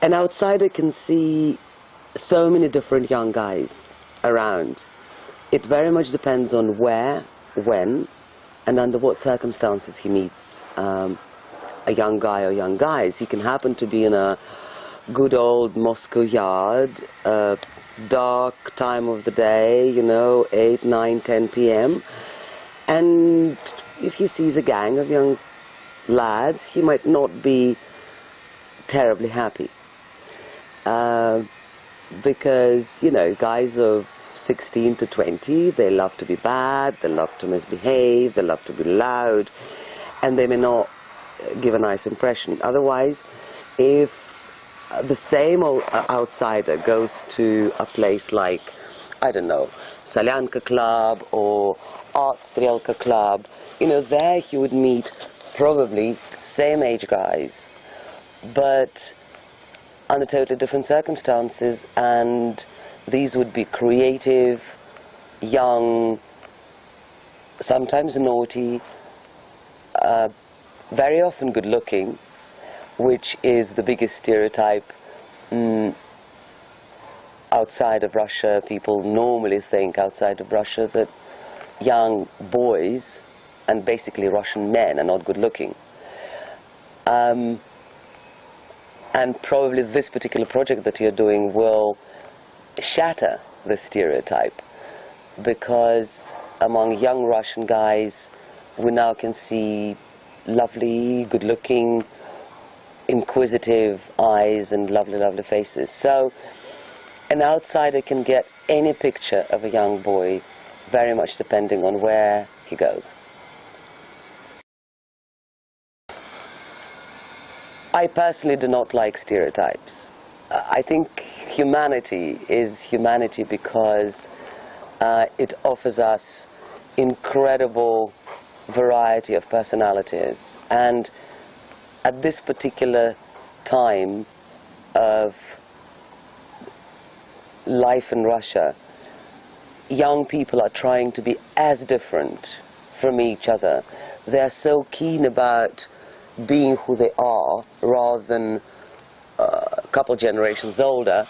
an outsider can see so many different young guys around. It very much depends on where, when, and under what circumstances he meets a young guy or young guys. He can happen to be in a good old Moscow yard, dark time of the day, you know, 8, 9, 10 p.m. And if he sees a gang of young lads, he might not be terribly happy. Because, you know, guys of 16 to 20, they love to be bad, they love to misbehave, they love to be loud, and they may not give a nice impression. Otherwise, if the same outsider goes to a place like, I don't know, Solyanka Club or Art Strelka Club, you know, there he would meet probably same age guys, but under totally different circumstances, and these would be creative, young, sometimes naughty, very often good looking, which is the biggest stereotype outside of Russia. People normally think outside of Russia that young boys and basically Russian men are not good looking. And probably this particular project that you're doing will shatter the stereotype, because among young Russian guys we now can see lovely, good-looking, inquisitive eyes and lovely, lovely faces. So an outsider can get any picture of a young boy, very much depending on where he goes. I personally do not like stereotypes. I think humanity is humanity because it offers us incredible variety of personalities, and at this particular time of life in Russia, young people are trying to be as different from each other. They are so keen about being who they are, rather than a couple generations older,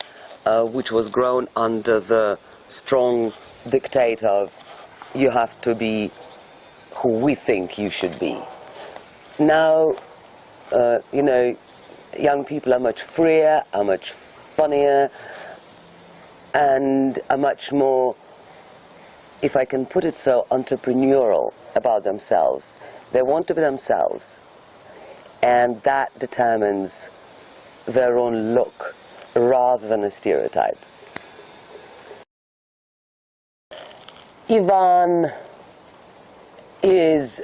which was grown under the strong dictate of you have to be who we think you should be. Now, you know, young people are much freer, are much funnier, and are much more, if I can put it so, entrepreneurial about themselves. They want to be themselves, and that determines their own look rather than a stereotype. Ivan is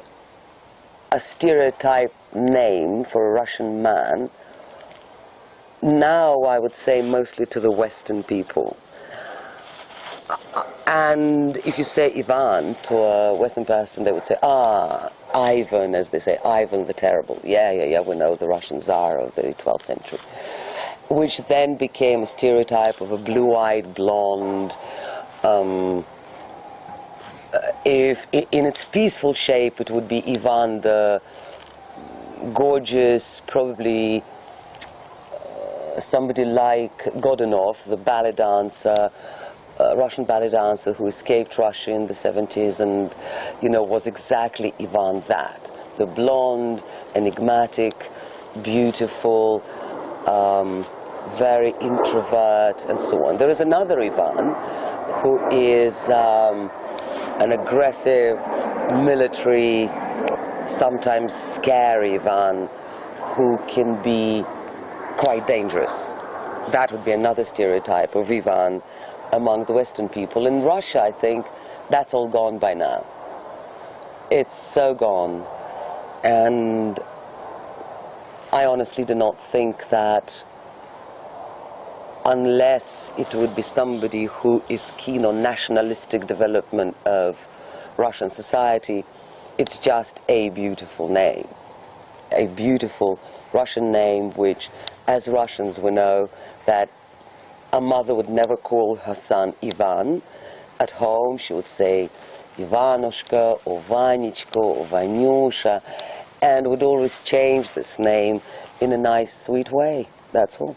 a stereotype name for a Russian man, now I would say mostly to the Western people. And if you say Ivan to a Western person, they would say, ah, Ivan, as they say, Ivan the Terrible. Yeah, we know the Russian Tsar of the 12th century. Which then became a stereotype of a blue-eyed blonde. If in its peaceful shape, it would be Ivan the gorgeous, probably somebody like Godunov, the ballet dancer, Russian ballet dancer who escaped Russia in the 70s and, you know, was exactly Ivan that. The blonde, enigmatic, beautiful, very introvert, and so on. There is another Ivan who is an aggressive, military, sometimes scary Ivan who can be quite dangerous. That would be another stereotype of Ivan among the Western people. In Russia, I think that's all gone by now. It's so gone. And I honestly do not think that, unless it would be somebody who is keen on nationalistic development of Russian society, it's just a beautiful name. A beautiful Russian name which, as Russians, we know that a mother would never call her son Ivan. At home she would say Ivanushka or Vanichka or Vanyusha, and would always change this name in a nice, sweet way. That's all.